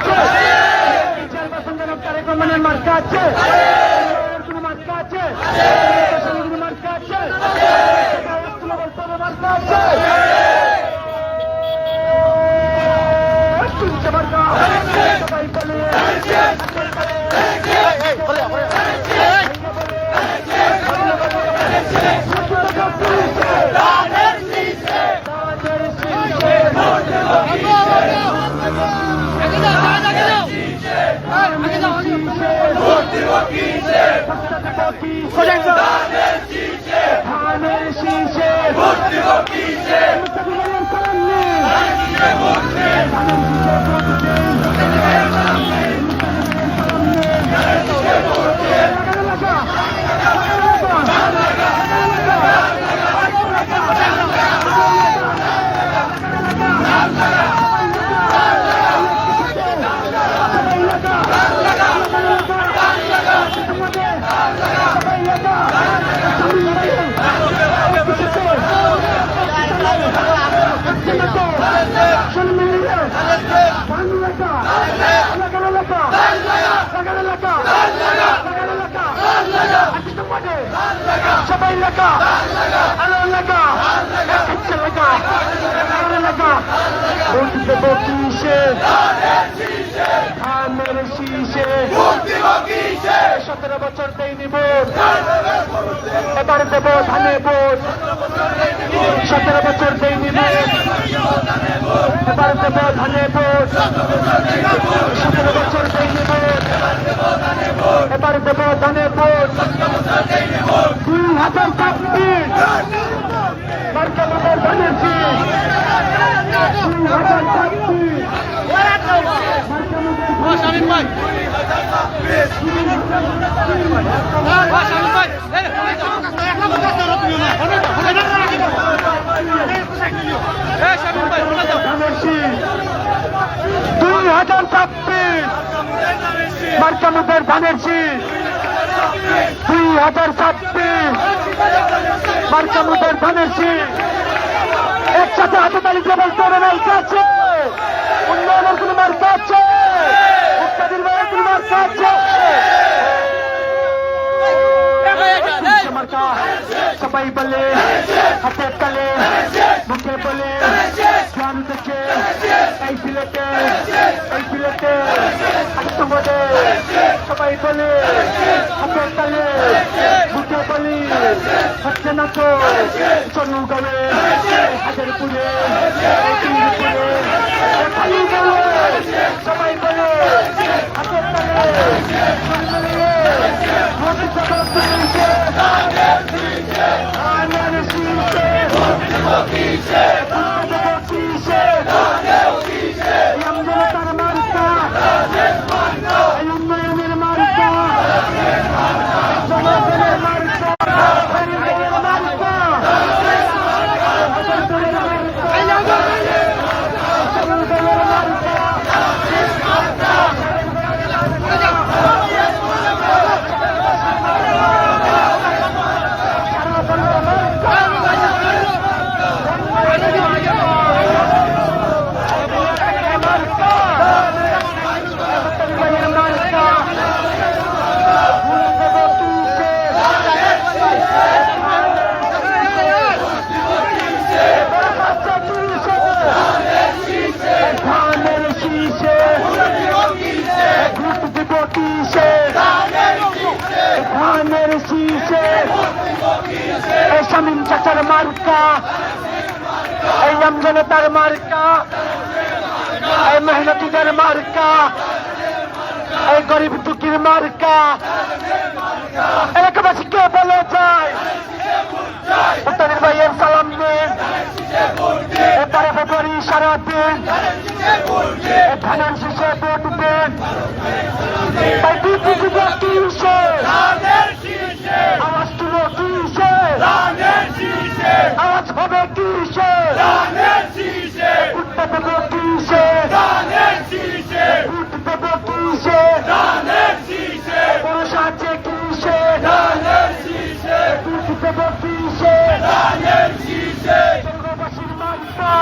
আছে? চেয়ারপারসন জনাব তারেক রহমানের মার্কা আছে? কোনো মার্কা আছে? কোনো মার্কা আছে? মার্কা আছে? সবাই বলে সবাই লেখা আলো লেখা ইচ্ছে লেখা লেখা দেবো কিসে ধানের শীষে 17 বছর দেয়নি ভোট এবার দেবো ধানে ভোট 17 বছর দেয়নি ভোট এবার দেবো ধানে ভোট 17 বছর দেয়নি ভোট এবার দেবো ধানে ভোট 2026 মার্কা আমাদের ধানের শীষ 2026 মার্কামুদের ধানের শীষ 2026 মার্কামুদের ধানের শীষ একসাথে হাতে তালি দিয়ে বলতে হবে মার্কা আছে উন্নয়নের কোনো মার্কা আছে মুক্তির কোনো মার্কা আছে সবাই বলে হাতে তালে মুখে বলে গান থেকে এই সিলেটে তোমাদের সবাই বলে হাতে তালে মুখে বলি হচ্ছে না তো চলু গলে হাজারপুরে সবাই বলে হাতে তালে শামীম চাচার মার্কা এই আমজনতার মার্কা এই মেহনতিদের মার্কা এই গরিব দুঃখীর মার্কা এলাকাবাসীকে বলে যায় উত্তরের ভাইয়ের সালাম দিন এপারে ফেব্রুয়ারি সারাদিন ধানের শীষে ভোট দেন তাই কিসে আওয়াজ তুলো কিসে আওয়াজ হবে কিসে উঠতে দেবো কিসে উঠতে দেবো কিসে পুরুষ আছে কিসে উঠতে দেবো কিসে সাগরবাসীর মার্কা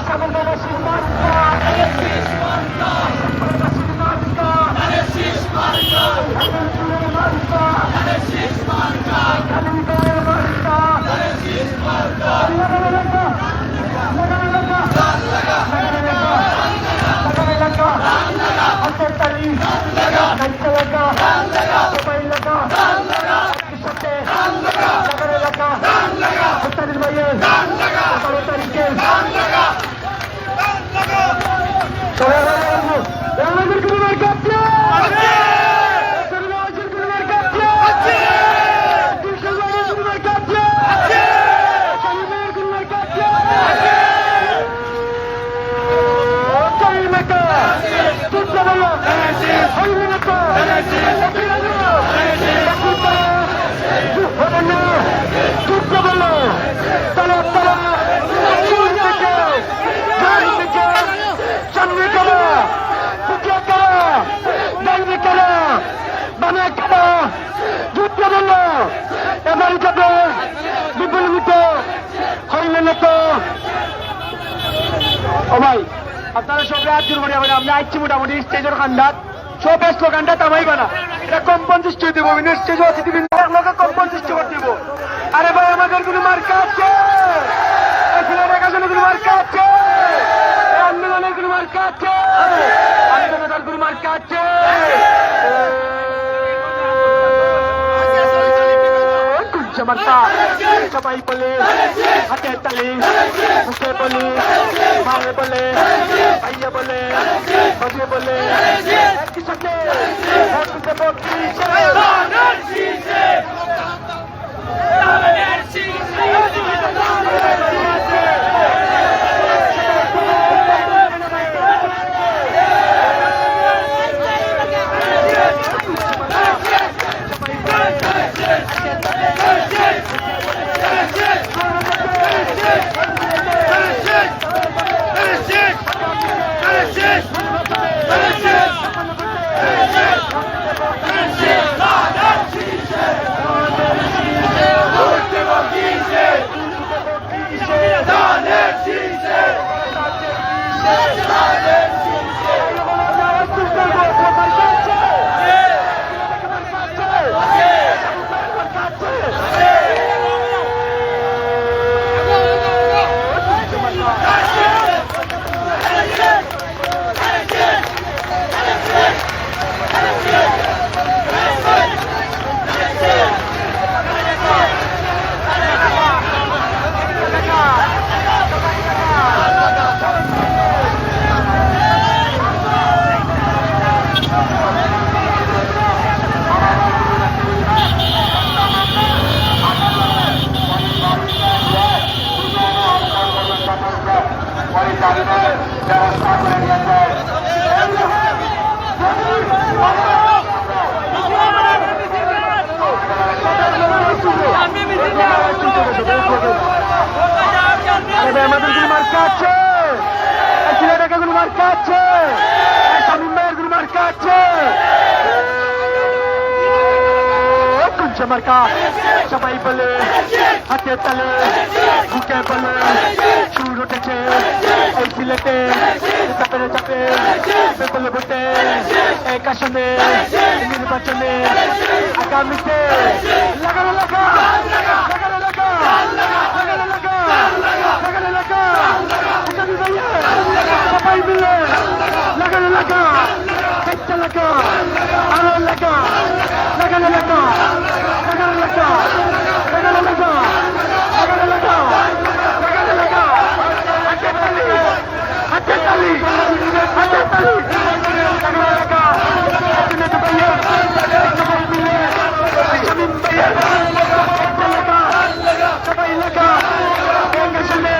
সাগরবাসীর মার্কা ও ভাই আপনারা সবাই হাত জোর করিয়া আমরা আইছি মোটামুটি স্টেজের খান্ডাত সব স্লোগানটা তামাইবা না এটা কম 50 দিব স্টেজ অতিথিবৃন্দ এক লোকে কম 50 করে দিব আরে ভাই আমাদের কোনো মার্কা আছে কোনো মার্কা আছে আন্দোলনের কোনো মার্কা আছে আন্দোলনের কোনো মার্কা আছে মার্কা সবাই বলে হাতে তালি মুখে বলে মায়ে বলে ভাইয়া বলে বাজে বলে একই সাথে ভোট দিতে ভোট আমাদের কোনো মার্কা আছে ছেলেটাকে কোনো মার্কা আছে স্বামী মেয়ের কোনো মার্কা আছে মার্কা সবাই বলে হাতে তালে বুকে বলে সুর উঠেছে এই সিলেটে চাপে চাপে বলে ভোটে এক আসনে নির্বাচনে আগামীতে লাগানো লাগা লাগানো লাগা লাগানো লাগা লাগানো লাগা সবাই মিলে লাগানো লাগা একটা লাগা আরো লাগা লাগানো লাগা লাগানো লাগা লাগানো লাগা লাগানো লাগা লাগানো লাগা হাতে তালি হাতে তালি হাতে তালি লাগানো লাগা তুমি তো ভাইয়া সবাই মিলে জমিন ভাইয়া একটা লাগা সবাই লাগা গঙ্গা শুনে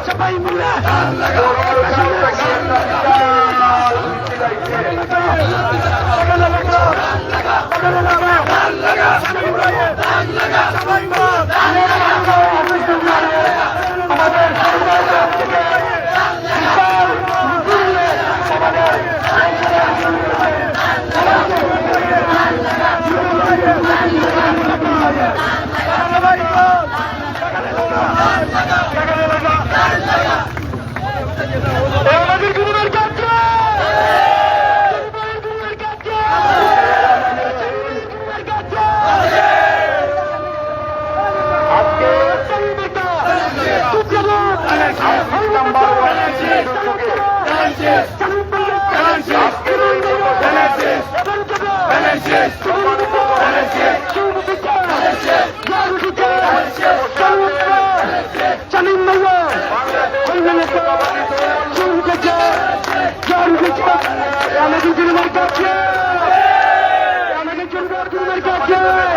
সবাই মিলে আমাদের জন্য মার্কা আছে, আমাদের জন্য মার্কা আছে।